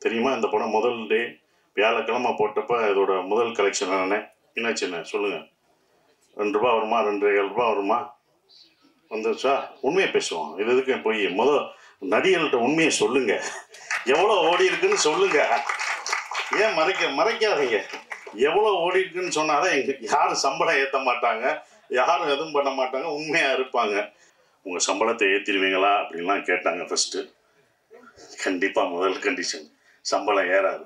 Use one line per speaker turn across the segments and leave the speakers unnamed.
தெரியுமா? இந்த படம் முதல் டே வியாழக்கிழமை போட்டப்போ இதோட முதல் கலெக்ஷன் என்னண்ணே? என்னாச்சுண்ணே சொல்லுங்கள். 2 ரூபா வருமா, 2.25 வருமா? வந்துச்சா? உண்மையை பேசுவோம். இது எதுக்கு போய் நடிகர்கள்ட்ட உண்மையை சொல்லுங்க. எவ்வளோ ஓடி இருக்குன்னு சொல்லுங்க. ஏன் மறைக்காதீங்க. எவ்வளோ ஓடி இருக்குன்னு சொன்னாதான் யாரும் சம்பளம் ஏற்ற மாட்டாங்க, யாரும் எதுவும் பண்ண மாட்டாங்க, உண்மையாக இருப்பாங்க. உங்கள் சம்பளத்தை ஏற்றிடுவீங்களா அப்படின்லாம் கேட்டாங்க ஃபஸ்ட்டு. கண்டிப்பாக முதல் கண்டிஷன் சம்பளம் ஏறாது,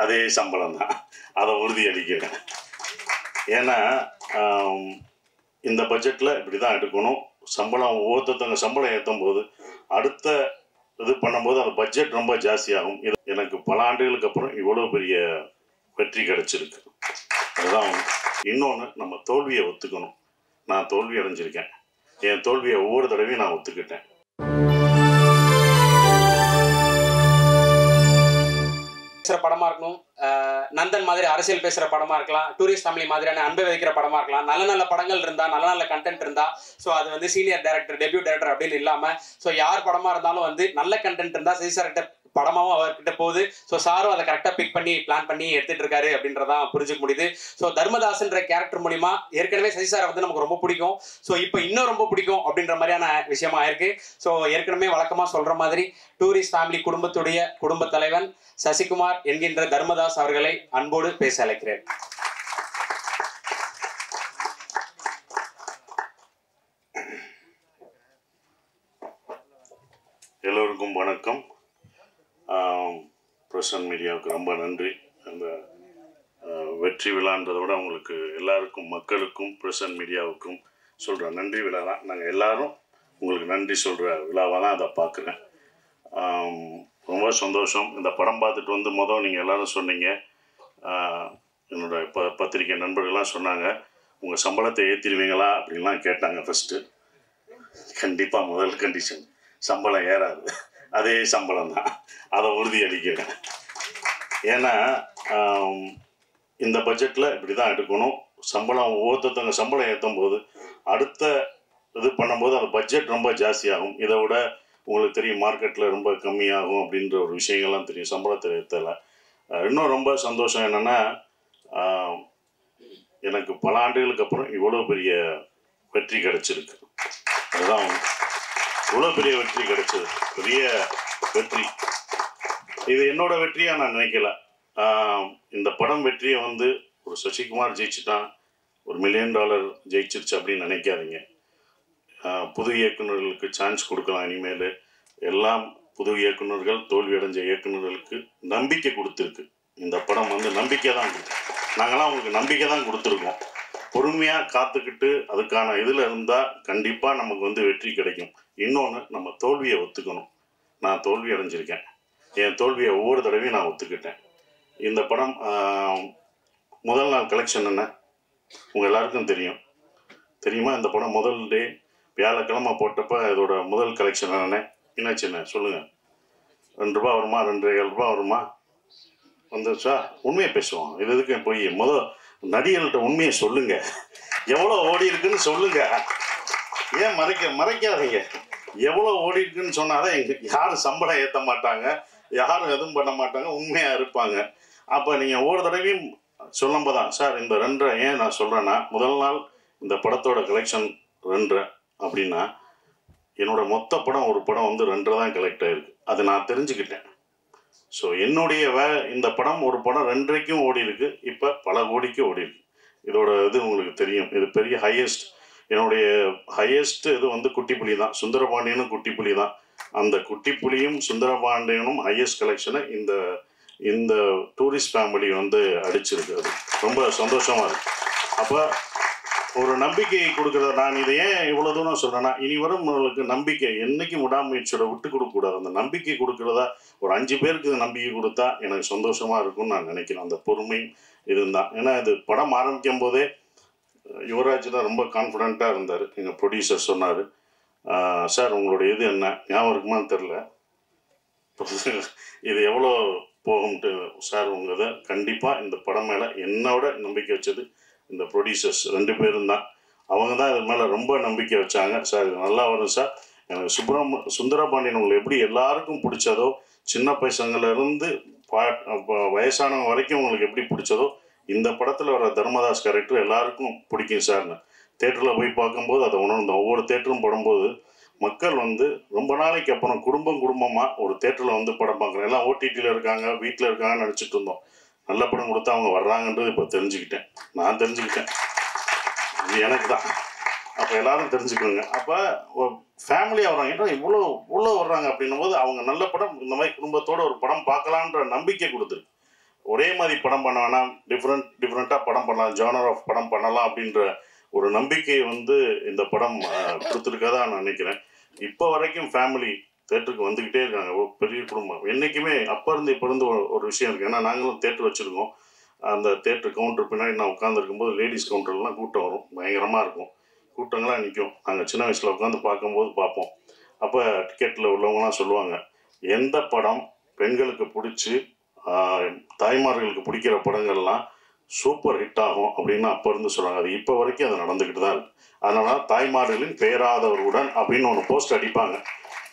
அதே சம்பளம் தான். அதை உறுதி அளிக்கிறேன். ஏன்னா இந்த பட்ஜெட்டில் இப்படி தான் எடுக்கணும். சம்பளம் ஒவ்வொருத்தவங்க சம்பளம் ஏற்றும் போது அடுத்த இது பண்ணும்போது அந்த பட்ஜெட் ரொம்ப ஜாஸ்தியாகும். இது எனக்கு பல ஆண்டுகளுக்கு அப்புறம் இவ்வளோ பெரிய வெற்றி கிடைச்சிருக்கு. அதுதான் இன்னொன்று, நம்ம தோல்வியை ஒத்துக்கணும். நான் தோல்வி அடைஞ்சிருக்கேன். என் தோல்வியை ஒவ்வொரு தடவையும் நான் ஒத்துக்கிட்டேன்.
பேசுகிற படமாக இருக்கணும், நந்தன் மாதிரி அரசியல் பேசுகிற படமாக இருக்கலாம், டூரிஸ்ட் ஃபேமிலி மாதிரியான அன்பை வைக்கிற படமாக இருக்கலாம். நல்ல நல்ல படங்கள் இருந்தால், நல்ல நல்ல கண்டென்ட் இருந்தால், ஸோ அது வந்து சீனியர் டைரக்டர், டெபியூ டைரக்டர் அப்படின்னு இல்லாமல், ஸோ யார் படமாக இருந்தாலும் வந்து நல்ல கண்டென்ட் இருந்தால் சசி சார்கிட்ட படமாகவும் அவர்கிட்ட போகுது. ஸோ சாரும் அதை கரெக்டாக பிக் பண்ணி பிளான் பண்ணி எடுத்துகிட்டு இருக்காரு அப்படின்றதான் புரிஞ்சுக்க முடியுது. ஸோ தர்மதாஸ்ன்ற கேரக்டர் மூலிமா ஏற்கனவே சசி சாரை வந்து நமக்கு ரொம்ப பிடிக்கும். ஸோ இப்போ இன்னும் ரொம்ப பிடிக்கும் அப்படின்ற மாதிரியான விஷயமா இருக்கு. ஸோ ஏற்கனவே வழக்கமாக சொல்கிற மாதிரி டூரிஸ்ட் ஃபேமிலி குடும்பத்துடைய குடும்ப தலைவன் சசிகுமார் என்கின்ற தர்மதாஸ் அவர்களை அன்போடு பேச அழைக்கிறேன்.
எல்லோருக்கும் வணக்கம். பிரசன் மீடியாவுக்கு ரொம்ப நன்றி. அந்த வெற்றி விழான்றதை விட உங்களுக்கு எல்லாருக்கும், மக்களுக்கும், பிரசன் மீடியாவுக்கும் சொல்கிற நன்றி விழா தான். நாங்கள் எல்லாரும் உங்களுக்கு நன்றி சொல்கிற விழாவாக தான் அதை பார்க்குறேன். ரொம்ப சந்தோஷம். இந்த படம் பார்த்துட்டு வந்து நீங்கள் எல்லோரும் சொன்னீங்க, என்னோடய பத்திரிக்கை நண்பர்கள்லாம் சொன்னாங்க, உங்கள் சம்பளத்தை ஏற்றிடுவீங்களா அப்படின்லாம் கேட்டாங்க ஃபஸ்ட்டு. கண்டிப்பாக முதல் கண்டிஷன் சம்பளம் ஏறாது, அதே சம்பளம் தான். அதை உறுதி அளிக்கிறேன். ஏன்னா இந்த பட்ஜெட்டில் இப்படி தான் எடுக்கணும். சம்பளம் ஒவ்வொருத்தவங்க சம்பளம் ஏற்றும் போது அடுத்த இது பண்ணும்போது அந்த பட்ஜெட் ரொம்ப ஜாஸ்தியாகும். இதை விட உங்களுக்கு தெரியும், மார்க்கெட்டில் ரொம்ப கம்மியாகும் அப்படின்ற ஒரு விஷயங்கள்லாம் தெரியும் சம்பளத்தை ஏற்றல. இன்னும் ரொம்ப சந்தோஷம் என்னென்னா, எனக்கு பல ஆண்டுகளுக்கு அப்புறம் இவ்வளோ பெரிய வெற்றி கிடைச்சிருக்கு. அதுதான் இவ்வளோ பெரிய வெற்றி கிடைச்சது, பெரிய வெற்றி. இது என்னோட வெற்றியாக நான் நினைக்கல. இந்த படம் வெற்றியை வந்து ஒரு சசிகுமார் ஜெயிச்சுட்டான், $1 மில்லியன் ஜெயிச்சிருச்சு அப்படின்னு நினைக்காதீங்க. புது இயக்குநர்களுக்கு சான்ஸ் கொடுக்கலாம். இனிமேல் எல்லாம் புது இயக்குநர்கள், தோல்வி அடைஞ்ச இயக்குநர்களுக்கு நம்பிக்கை கொடுத்துருக்கு. இந்த படம் வந்து நம்பிக்கை தான் கொடுத்து, நாங்களாம் உங்களுக்கு நம்பிக்கை தான் கொடுத்துருக்கோம். பொறுமையாக காத்துக்கிட்டு அதுக்கான இதில் இருந்தால் கண்டிப்பாக நமக்கு வந்து வெற்றி கிடைக்கும். இன்னொன்று, நம்ம தோல்வியை ஒத்துக்கணும். நான் தோல்வி அடைஞ்சிருக்கேன். என் தோல்வியை ஒவ்வொரு தடவையும் நான் ஒத்துக்கிட்டேன். இந்த படம் முதல் நாள் கலெக்ஷன் என்ன உங்கள் எல்லாருக்கும் தெரியுமா? இந்த படம் முதல் டே வியாழக்கிழமை போட்டப்போ இதோட முதல் கலெக்ஷன் என்னண்ணே? என்னாச்சுண்ணே சொல்லுங்கள். 2 ரூபா வருமா, 2.25 வருமா? வந்துச்சா? உண்மையை பேசுவோம். இது எதுக்கு போய் நடிகர்கள்ட்ட உண்மையை சொல்லுங்க. எவ்வளோ ஓடி இருக்குன்னு சொல்லுங்க. ஏன் மறைக்காதீங்க. எவ்வளோ ஓடி இருக்குன்னு சொன்னாதான் யாரும் சம்பளம் ஏற்ற மாட்டாங்க, யாரும் எதுவும் பண்ண மாட்டாங்க, உண்மையாக இருப்பாங்க. அப்போ நீங்கள் ஒவ்வொரு தடவையும் சொல்லும்போது தான், சார் இந்த 2 ஏன் நான் சொல்கிறேன்னா, முதல் நாள் இந்த படத்தோட கலெக்ஷன் 2 அப்படின்னா என்னோடய மொத்த படம் ஒரு படம் வந்து 2 தான் கலெக்ட் ஆகிருக்கு. அதை நான் தெரிஞ்சுக்கிட்டேன். ஸோ என்னுடைய இந்த படம் ஒரு படம் 2.5க்கும் ஓடி இருக்கு, இப்போ பல கோடிக்கும் ஓடி இருக்கு. இதோட இது உங்களுக்கு தெரியும். இது பெரிய ஹையஸ்ட், என்னுடைய ஹையஸ்ட் இது வந்து குட்டிப்புலி தான். சுந்தரபாண்டியனும் குட்டிப்புலி தான். அந்த குட்டிப்புலியும் சுந்தரபாண்டியனும் ஹையஸ்ட் கலெக்ஷனை இந்த டூரிஸ்ட் ஃபேமிலி வந்து அடிச்சிருக்கு. அது ரொம்ப சந்தோஷமாக இருக்குது. அப்போ ஒரு நம்பிக்கை கொடுக்குறத, நான் இதை ஏன் இவ்வளோ தூரம் சொல்கிறேன்னா, இனி வரும் உங்களுக்கு நம்பிக்கை என்றைக்கும் விடாமுயற்சியோட விட்டு கொடுக்கக்கூடாது. அந்த நம்பிக்கை கொடுக்குறதா ஒரு 5 பேருக்கு நம்பிக்கை கொடுத்தா எனக்கு சந்தோஷமாக இருக்கும்னு நான் நினைக்கிறேன். அந்த பொறுமை இதுதான். ஏன்னா இது படம் ஆரம்பிக்கும் போதே யுவராஜ் தான் ரொம்ப கான்ஃபிடெண்ட்டாக இருந்தார். எங்கள் ப்ரொடியூசர் சொன்னார், சார் உங்களுடைய இது என்ன ஞாபகம் இருக்குமான்னு தெரில, இது எவ்வளோ போகும்ட்டு. சார் உங்கள் இதை கண்டிப்பாக இந்த படம் மேலே என்னோட நம்பிக்கை வச்சது இந்த ப்ரொடியூசர்ஸ் 2 பேரும் தான். அவங்க தான் இது மேலே ரொம்ப நம்பிக்கை வச்சாங்க. சார் இது நல்லா வரும் சார். எனக்கு சுந்தரபாண்டியன் உங்களை எப்படி எல்லாருக்கும் பிடிச்சதோ, சின்ன பசங்கள்லேருந்து வயசானவங்க வரைக்கும் உங்களுக்கு எப்படி பிடிச்சதோ இந்த படத்தில் வர தர்மதாஸ் கேரக்டர் எல்லாருக்கும் பிடிக்கும் சார்னு தேட்டரில் போய் பார்க்கும்போது அதை உணர்ந்தோம். ஒவ்வொரு தேட்டரும் படும்போது மக்கள் வந்து ரொம்ப நாளைக்கு அப்புறம் குடும்பமாக ஒரு தேட்டரில் வந்து படம் பார்க்குறேன். எல்லாம் ஓடிடியில் இருக்காங்க, வீட்டில் இருக்காங்கன்னு நினச்சிட்டு இருந்தோம். நல்ல படம் கொடுத்தா அவங்க வர்றாங்கன்றது இப்போ தெரிஞ்சுக்கிட்டேன். நான் தெரிஞ்சுக்கிட்டேன், இது எனக்கு தான். அப்போ எல்லாரும் தெரிஞ்சுக்கணுங்க. அப்போ ஃபேமிலியாக வர்றாங்க, ஏன்னா இவ்வளோ வர்றாங்க அப்படின்னும் போது அவங்க நல்ல படம் இந்த மாதிரி குடும்பத்தோடு ஒரு படம் பார்க்கலான்ற நம்பிக்கை கொடுத்துருக்கு. ஒரே மாதிரி படம் பண்ண வேணாம், டிஃப்ரெண்ட்டாக படம் பண்ணலாம், ஜானர் ஆஃப் படம் பண்ணலாம் அப்படின்ற ஒரு நம்பிக்கையை வந்து இந்த படம் கொடுத்துருக்கதா நான் நினைக்கிறேன். இப்போ வரைக்கும் ஃபேமிலி தேட்டருக்கு வந்துக்கிட்டே இருக்காங்க. ஒரு பெரிய குடும்பம் என்றைக்குமே அப்போ இருந்து இப்போ இருந்து ஒரு விஷயம் இருக்குது. ஏன்னா நாங்களும் தேட்டர் வச்சுருக்கோம். அந்த தேட்டர் கவுண்டர் பின்னாடி நான் உட்காந்துருக்கும்போது லேடிஸ் கவுண்டர்லாம் கூட்டம் வரும், பயங்கரமாக இருக்கும், கூட்டங்களாக நிற்கும். நாங்கள் சின்ன வயசில் உட்காந்து பார்க்கும்போது பார்ப்போம். அப்போ டிக்கெட்டில் உள்ளவங்களாம் சொல்லுவாங்க, எந்த படம் பெண்களுக்கு பிடிச்சி தாய்மார்களுக்கு பிடிக்கிற படங்கள்லாம் சூப்பர் ஹிட் ஆகும் அப்படின்னு அப்போ இருந்து சொல்கிறாங்க. அது இப்போ வரைக்கும் அது நடந்துக்கிட்டு தான் இருக்குது. அதனால தாய்மார்களின் பேராதவர்களுடன் அப்படின்னு ஒன்று போஸ்ட் அடிப்பாங்க.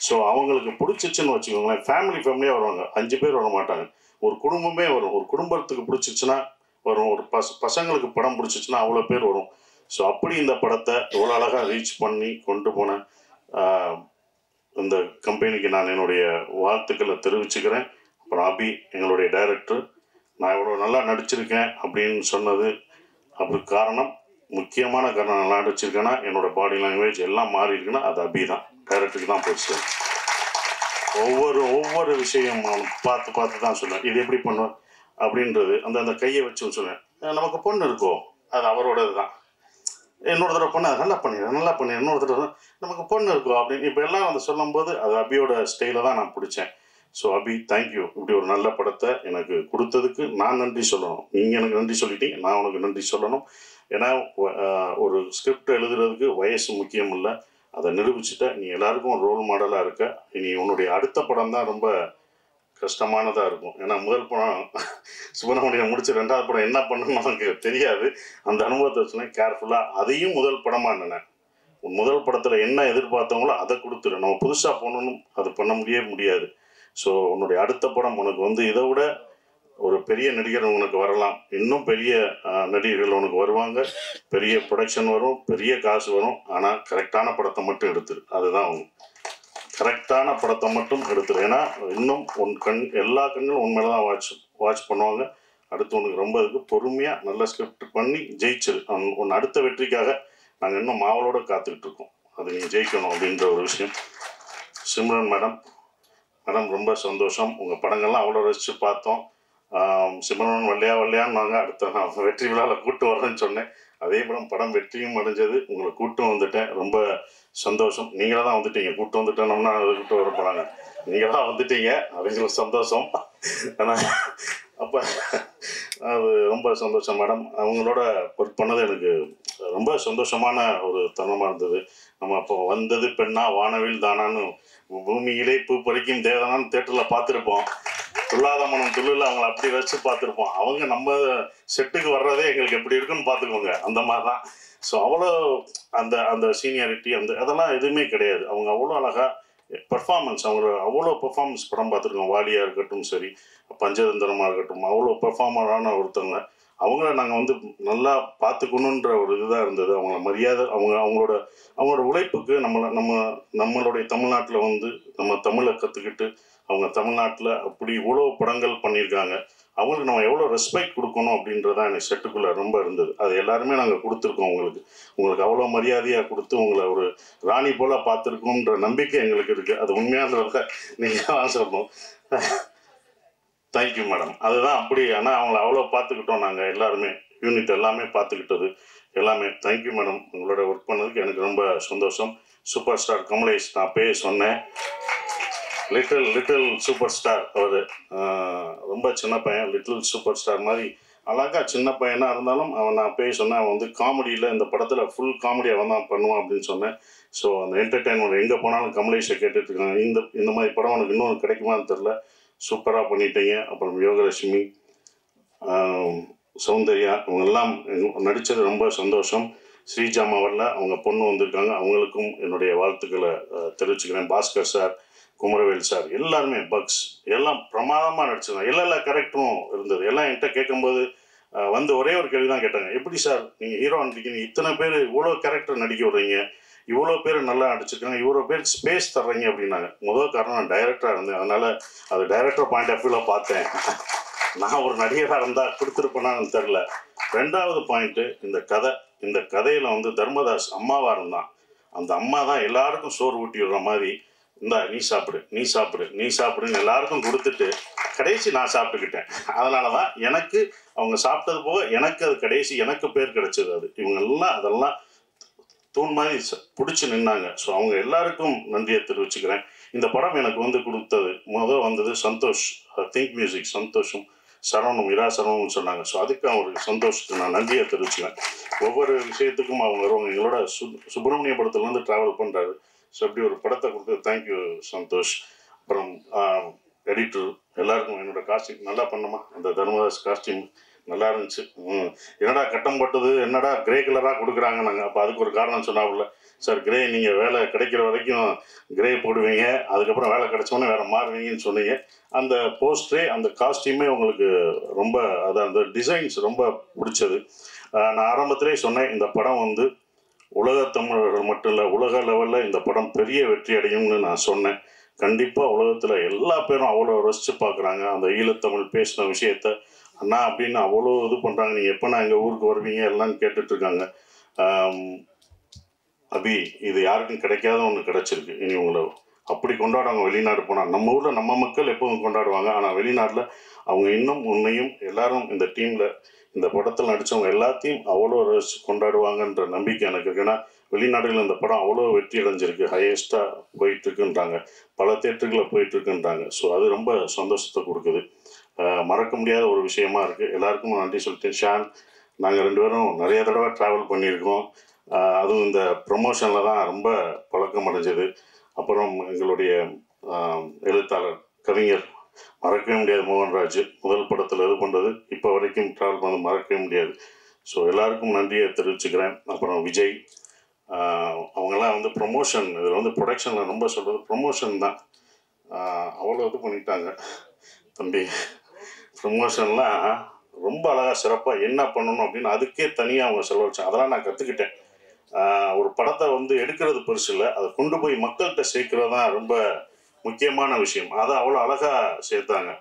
ஸோ அவங்களுக்கு பிடிச்சிச்சுன்னு வச்சுக்கோங்களேன், ஃபேமிலியாக வருவாங்க. 5 பேர் வர மாட்டாங்க, ஒரு குடும்பமே வரும். ஒரு குடும்பத்துக்கு பிடிச்சிச்சுன்னா வரும், ஒரு பசங்களுக்கு படம் பிடிச்சிச்சுன்னா அவ்வளோ பேர் வரும். ஸோ அப்படி இந்த படத்தை இவ்வளோ அழகாக ரீச் பண்ணி கொண்டு போன இந்த கம்பெனிக்கு நான் என்னுடைய வாழ்த்துக்களை தெரிவிச்சுக்கிறேன். அப்புறம் அபி எங்களுடைய டைரக்டர், நான் இவ்வளோ நல்லா நடிச்சிருக்கேன் அப்படின்னு சொன்னது அப்படி காரணம், முக்கியமான காரணம் நல்லா நடிச்சிருக்கேன்னா என்னோடய பாடி லாங்குவேஜ் எல்லாம் மாறி இருக்குன்னா அது அபி தான், டைரக்டருக்கு தான் போச்சு. ஒவ்வொரு விஷயம் பார்த்து தான் சொல்லுவேன், இது எப்படி பண்ணுவேன் அப்படின்றது. அந்த கையை வச்சு சொல்லுவேன். நமக்கு பொண்ணு இருக்கோ அது அவரோடது தான், இன்னொரு தடவை பொண்ணு அது நல்லா பண்ணிடுறேன், இன்னொரு தடவை நமக்கு பொண்ணு இருக்கோ அப்படின்னு இப்போ எல்லாம் வந்து சொல்லும்போது அது அபியோட ஸ்டைலை தான் நான் பிடிச்சேன். ஸோ அபி, தேங்க்யூ. இப்படி ஒரு நல்ல படத்தை எனக்கு கொடுத்ததுக்கு நான் நன்றி சொல்லணும். நீங்கள் எனக்கு நன்றி சொல்லிட்டீங்க, நான் உனக்கு நன்றி சொல்லணும். ஏன்னா ஒரு ஸ்கிரிப்ட் எழுதுறதுக்கு வயசு முக்கியம் இல்லை, அதை நிரூபிச்சுட்ட. நீ எல்லாருக்கும் ஒரு ரோல் மாடலாக இருக்க. இனி உன்னுடைய அடுத்த படம் தான் ரொம்ப கஷ்டமானதாக இருக்கும். ஏன்னா முதல் படம் சுப்பிரமணியம் முடிச்சு 2வது படம் என்ன பண்ணணும்னு எனக்கு தெரியாது. அந்த அனுபவத்தை வச்சுனேன் கேர்ஃபுல்லாக. அதையும் முதல் படமாக நினைனேன். முதல் படத்தில் என்ன எதிர்பார்த்தவங்களோ அதை கொடுத்துரு. நம்ம புதுசாக போகணுன்னு அது பண்ண முடியாது. ஸோ உன்னுடைய அடுத்த படம் உனக்கு வந்து இதை விட ஒரு பெரிய நடிகர் உனக்கு வரலாம், இன்னும் பெரிய நடிகர்கள் உனக்கு வருவாங்க, பெரிய ப்ரொடக்ஷன் வரும், பெரிய காசு வரும். ஆனால் கரெக்டான படத்தை மட்டும் எடுத்துரு. அதுதான் அவங்க கரெக்டான படத்தை மட்டும் எடுத்துரு. ஏன்னா இன்னும் எல்லா கண்களும் உன் மேலே தான் வாட்ச் பண்ணுவாங்க. அடுத்து உனக்கு ரொம்ப இதுக்கு பொறுமையாக நல்ல ஸ்கிரிப்ட் பண்ணி ஜெயிச்சிரு. உன் அடுத்த வெற்றிக்காக நாங்கள் இன்னும் மாவளோடு காத்துக்கிட்டு இருக்கோம். அது நீ ஜெயிக்கணும் அப்படின்ற ஒரு விஷயம். சிம்ரன் மேடம் ரொம்ப சந்தோஷம். உங்கள் படங்கள்லாம் அவ்வளோ ரசித்து பார்த்தோம். சிம்ரன் வல்லையான்னு வாங்க, அடுத்த நான் வெற்றி விழாவில் கூட்டு வரேன்னு சொன்னேன். அதே படம் வெற்றியும் அடைஞ்சது, உங்களை கூட்டம் வந்துட்டேன். ரொம்ப சந்தோஷம். நீங்களாக தான் வந்துட்டீங்க, கூட்டம் வந்துட்டேனோம்னா அதை கூட்டு வர போகிறாங்க. நீங்கள் தான் வந்துட்டீங்க, அவங்களுக்கு சந்தோஷம். ஆனால் அப்போ அது ரொம்ப சந்தோஷம் மேடம். அவங்களோட ஒர்க் பண்ணது எனக்கு ரொம்ப சந்தோஷமான ஒரு தருணமாக இருந்தது. நம்ம அப்போ வந்தது பெண்ணா வானவில் தானான்னு பூமியிலே பூ பறிக்கும் தேவதானான்னு தேட்டரில் பார்த்துருப்போம். துள்ளாத மனம் துள்ளில் அவங்கள அப்படி வச்சு பார்த்துருப்போம். அவங்க நம்ம செட்டுக்கு வர்றதே எங்களுக்கு எப்படி இருக்குன்னு பார்த்துக்கோங்க, அந்த மாதிரி தான். ஸோ அவ்வளோ அந்த சீனியாரிட்டி அதெல்லாம் எதுவுமே கிடையாது. அவங்க அவ்வளோ அழகாக பெர்ஃபார்மன்ஸ், அவங்க அவ்வளோ பெர்ஃபார்மன்ஸ் படம் பார்த்துருக்கோம். வாலியாக இருக்கட்டும் சரி, பஞ்சதந்திரமாக இருக்கட்டும், அவ்வளோ பெர்ஃபார்மரான ஒருத்தவங்க. அவங்கள நாங்கள் வந்து நல்லா பார்த்துக்கணுன்ற ஒரு இதுதான் இருந்தது. அவங்கள மரியாதை, அவங்களோட உழைப்புக்கு நம்மளுடைய தமிழ்நாட்டில் வந்து நம்ம தமிழை கற்றுக்கிட்டு அவங்க தமிழ்நாட்டில் அப்படி இவ்வளோ படங்கள் பண்ணியிருக்காங்க. அவங்களுக்கு நம்ம எவ்வளோ ரெஸ்பெக்ட் கொடுக்கணும் அப்படின்றதான் எனக்கு செட்டுக்குள்ளே ரொம்ப இருந்தது. அது எல்லாருமே நாங்கள் கொடுத்துருக்கோம். உங்களுக்கு அவ்வளோ மரியாதையாக கொடுத்து உங்களை ஒரு ராணி போல் பார்த்துருக்கோன்ற நம்பிக்கை எங்களுக்கு இருக்குது. அது உண்மையானதை நீங்கள் தான் சொல்லணும். Thank you madam. அதுதான் அப்படி. ஆனால் அவங்கள அவ்வளோ பார்த்துக்கிட்டோம் நாங்கள் எல்லாருமே, யூனிட் எல்லாமே பார்த்துக்கிட்டது எல்லாமே. Thank you madam. உங்களோட ஒர்க் பண்ணதுக்கு எனக்கு ரொம்ப சந்தோஷம். சூப்பர் ஸ்டார் கமலேஷ், நான் அப்பயே சொன்னேன், லிட்டில் சூப்பர் ஸ்டார். அவர் ரொம்ப சின்ன பையன், லிட்டில் சூப்பர் ஸ்டார் மாதிரி அழகாக சின்ன பையனாக இருந்தாலும் நான் அப்பயே சொன்னேன், அவன் வந்து காமெடியில் இந்த படத்தில் ஃபுல் காமெடி அவன் தான் பண்ணுவான் அப்படின்னு சொன்னேன். ஸோ அந்த என்டர்டெயின்மெண்ட் எங்கே போனாலும் கமலேஷை கேட்டுட்ருக்காங்க. இந்த மாதிரி படம் உனக்கு இன்னொன்று கிடைக்குமான்னு தெரில, சூப்பராக பண்ணிட்டீங்க. அப்புறம் யோகலட்சுமி, சௌந்தர்யா, இவங்கெல்லாம் நடித்தது ரொம்ப சந்தோஷம். ஸ்ரீஜாமா வரல, அவங்க பொண்ணு வந்திருக்காங்க, அவங்களுக்கும் என்னுடைய வாழ்த்துக்களை தெரிவிச்சுக்கிறேன். பாஸ்கர் சார், குமரவேல் சார் எல்லாருமே பக்ஸ் எல்லாம் பிரமாதமாக நடிச்சிருந்தாங்க. எல்லா கரெக்டரும் இருந்தது. எல்லாம் என்கிட்ட கேட்கும்போது வந்து ஒரே ஒரு கேள்வி தான் கேட்டாங்க, எப்படி சார் நீங்கள் ஹீரோ நடிக்கிறீங்க, இத்தனை பேர் இவ்வளோ கேரக்டர் நடிக்க விட்றீங்க, இவ்வளோ பேர் நல்லா நடிச்சிருக்காங்க, இவ்வளோ பேர் ஸ்பேஸ் தர்றீங்க அப்படின்னாங்க. முதல் காரணம் நான் டைரக்டராக இருந்தேன், அதனால் அது டைரக்டர் பாயிண்ட் ஆஃப் வியூவில் பார்த்தேன். நான் ஒரு நடிகராக இருந்தால் கொடுத்துருப்பேனான்னு தெரில. ரெண்டாவது பாயிண்ட்டு இந்த கதையில் வந்து தர்மதாஸ் அம்மாவாக இருந்தான். அந்த அம்மா தான் எல்லாருக்கும் சோறு ஊட்டி விடுற மாதிரி, இந்தா நீ சாப்பிடுன்னு எல்லாருக்கும் கொடுத்துட்டு கடைசி நான் சாப்பிட்டுக்கிட்டேன். அதனால தான் எனக்கு அவங்க சாப்பிட்டது போக எனக்கு அது கடைசி எனக்கு பேர் கிடைச்சது. அது இவங்கெல்லாம் அதெல்லாம் தூண் மாதிரி பிடிச்சி நின்னாங்க. ஸோ அவங்க எல்லாருக்கும் நன்றியை தெரிவிச்சுக்கிறேன். இந்த படம் எனக்கு வந்து கொடுத்தது வந்தது சந்தோஷ், திங்க் மியூசிக் சந்தோஷம், சரவணம், இரா சரவணம்னு சொன்னாங்க. ஸோ அதுக்கு அவங்களுக்கு சந்தோஷத்துக்கு நான் நன்றியை தெரிவிச்சுக்கிறேன். ஒவ்வொரு விஷயத்துக்கும் அவங்க வருவாங்க. எங்களோட சுப்பிரமணிய படத்துலேருந்து ட்ராவல் பண்ணுறாரு. ஸோ அப்படி ஒரு படத்தை கொடுத்து தேங்க்யூ சந்தோஷ். அப்புறம் எடிட்டர் எல்லாருக்கும் என்னோடய காஸ்டியூம் நல்லா பண்ணமா, அந்த தர்மதாஸ் காஸ்டியூம் நல்லா இருந்துச்சு. என்னடா கட்டம் பட்டது, என்னடா கிரே கலராக கொடுக்குறாங்க நாங்கள். அப்போ அதுக்கு ஒரு காரணம் சொன்னாப்புல, சார் கிரே நீங்கள் வேலை கிடைக்கிற வரைக்கும் கிரே போடுவீங்க, அதுக்கப்புறம் வேலை கிடைச்சோன்னே வேறு மாறுவீங்கன்னு சொன்னீங்க. அந்த போஸ்டரே அந்த காஸ்டியூமே உங்களுக்கு ரொம்ப அந்த டிசைன்ஸ் ரொம்ப பிடிச்சது. நான் ஆரம்பத்திலே சொன்னேன், இந்த படம் வந்து உலக தமிழர்கள் மட்டும் இல்லை, உலக லெவலில் இந்த படம் பெரிய வெற்றி அடையும்னு நான் சொன்னேன். கண்டிப்பாக உலகத்தில் எல்லா பேரும் அவ்வளோ ரசித்து பார்க்குறாங்க. அந்த ஈழத்தமிழ் பேசின விஷயத்த அண்ணா அப்படின்னு அவ்வளோ இது பண்ணுறாங்க. நீங்கள் எப்போ நான் எங்கள் ஊருக்கு வருவீங்க எல்லாம் கேட்டுட்ருக்காங்க. அபி இது யாருக்கும் கிடைக்காத ஒன்று கிடச்சிருக்கு. இனி உங்களை அப்படி கொண்டாடுவாங்க. வெளிநாடு போனால் நம்ம ஊரில் நம்ம மக்கள் எப்போதும் கொண்டாடுவாங்க, ஆனால் வெளிநாட்டில் அவங்க இன்னும் உன்னையும் எல்லாரும் இந்த டீமில் இந்த படத்தில் நடித்தவங்க எல்லாத்தையும் அவ்வளோ ரசித்து கொண்டாடுவாங்கன்ற நம்பிக்கை எனக்கு இருக்குது. ஏன்னா வெளிநாடுகளில் இந்த படம் அவ்வளோ வெற்றி அடைஞ்சிருக்கு, ஹையஸ்ட்டாக போயிட்டுருக்குன்றாங்க, பல தேட்டர்களில் போயிட்டுருக்குன்றாங்க. ஸோ அது ரொம்ப சந்தோஷத்தை கொடுக்குது. மறக்க முடியாத ஒரு விஷயமா இருக்குது. எல்லாருக்கும் நன்றி சொல்லிட்டேன். ஷான், நாங்கள் 2 பேரும் நிறைய தடவை ட்ராவல் பண்ணியிருக்கோம். அதுவும் இந்த ப்ரொமோஷனில் தான் ரொம்ப பழக்கம் அடைஞ்சது. அப்புறம் எங்களுடைய எழுத்தாளர் கவிஞர் மறக்கவே முடியாது மோகன்ராஜ், முதல் படத்தில் இது பண்ணுறது இப்போ வரைக்கும் ட்ராவல் பண்ண மறக்கவே முடியாது. ஸோ எல்லாருக்கும் நன்றியை தெரிவிச்சுக்கிறேன். அப்புறம் விஜய், அவங்கெல்லாம் வந்து ப்ரொமோஷன் இதில் வந்து ப்ரொடக்ஷனில் ரொம்ப சொல்கிறது ப்ரொமோஷன் தான். அவ்வளோ இது பண்ணிட்டாங்க தம்பி. ப்ரொமோஷன்லாம் ரொம்ப அழகாக சிறப்பாக என்ன பண்ணணும் அப்படின்னு அதுக்கே தனியாக அவங்க செலவழிச்சாங்க. அதெல்லாம் நான் கற்றுக்கிட்டேன். ஒரு படத்தை வந்து எடுக்கிறது பெருசு இல்லை, அதை கொண்டு போய் மக்கள்கிட்ட சேர்க்கிறது தான் ரொம்ப முக்கியமான விஷயம். அதை அவ்வளோ அழகாக சேர்த்தாங்க.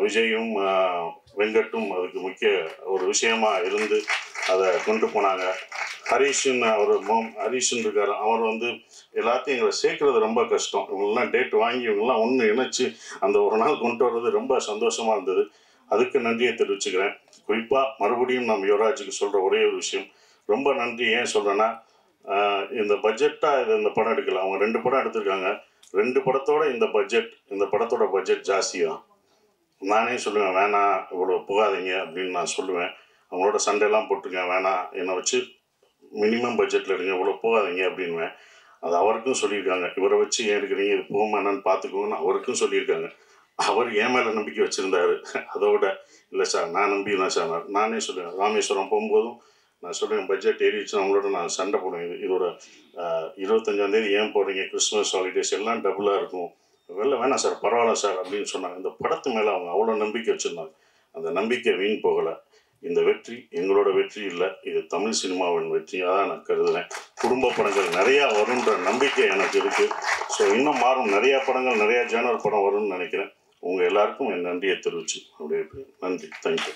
விஜயும் வெங்கட்டும் அதுக்கு முக்கிய ஒரு விஷயமா இருந்து அதை கொண்டு போனாங்க. ஹரீஷன் ஹரீஷன் இருக்கார், அவர் வந்து எல்லாத்தையும் எங்களை சேர்க்கறது ரொம்ப கஷ்டம். இவங்கெல்லாம் டேட் வாங்கி இவங்கெல்லாம் ஒன்று இணைச்சி அந்த ஒரு நாள் கொண்டு வர்றது ரொம்ப சந்தோஷமாக இருந்தது. அதுக்கு நன்றியை தெரிவிச்சுக்கிறேன். குறிப்பாக மறுபடியும் நம்ம யுவராஜுக்கு சொல்கிற ஒரே ஒரு விஷயம், ரொம்ப நன்றி. ஏன் சொல்கிறேன்னா, இந்த பட்ஜெட்டாக இந்த படம் எடுக்கல, அவங்க 2 படம் எடுத்திருக்காங்க. 2 படத்தோட இந்த படத்தோட பட்ஜெட் ஜாஸ்தி தான். நானே சொல்லுவேன், வேணாம் இவ்வளோ போகாதீங்க அப்படின்னு நான் சொல்லுவேன். அவங்களோட சண்டையெல்லாம் போட்டுருங்க, வேணாம் என்னை வச்சு மினிமம் பட்ஜெட்டில் எடுங்க, இவ்வளோ போகாதீங்க அப்படின்வேன். அது அவருக்கும் சொல்லியிருக்காங்க, இவரை வச்சு ஏன் எடுக்கிறீங்க, இது போகுமா என்னன்னு பார்த்துக்கோங்கன்னு அவருக்கும் சொல்லியிருக்காங்க. அவர் என் மேலே நம்பிக்கை வச்சுருந்தாரு. அதோட இல்லை சார் நான் நம்பிதான் சார். நானே சொல்லுவேன், ராமேஸ்வரம் போகும்போதும் நான் சொல்லுவேன், பட்ஜெட் ஏறிடுச்சு அவங்களோட நான் சண்டை போடுவேன். இதோட 25ஆம் தேதி ஏன் போடுறீங்க, கிறிஸ்மஸ் ஹாலிடேஸ் எல்லாம் டபுளாக இருக்கும், வேணாம் சார் பரவாயில்ல சார் அப்படின்னு சொன்னாங்க. இந்த படத்து மேலே அவங்க அவ்வளோ நம்பிக்கை வச்சுருந்தாங்க. அந்த நம்பிக்கை வீண் போகலை. இந்த வெற்றி எங்களோட வெற்றி இல்லை, இது தமிழ் சினிமாவின் வெற்றியாக தான் நான் கருதுகிறேன். குடும்ப படங்கள் நிறையா வரும்ன்ற நம்பிக்கை எனக்கு இருக்குது. ஸோ இன்னும் மாறும், நிறையா படங்கள் நிறையா ஜேனர் படம் வரும்னு நினைக்கிறேன். உங்கள் எல்லாருக்கும் என் நன்றியை தெரிவிச்சு அப்படியே நன்றி. தேங்க்யூ.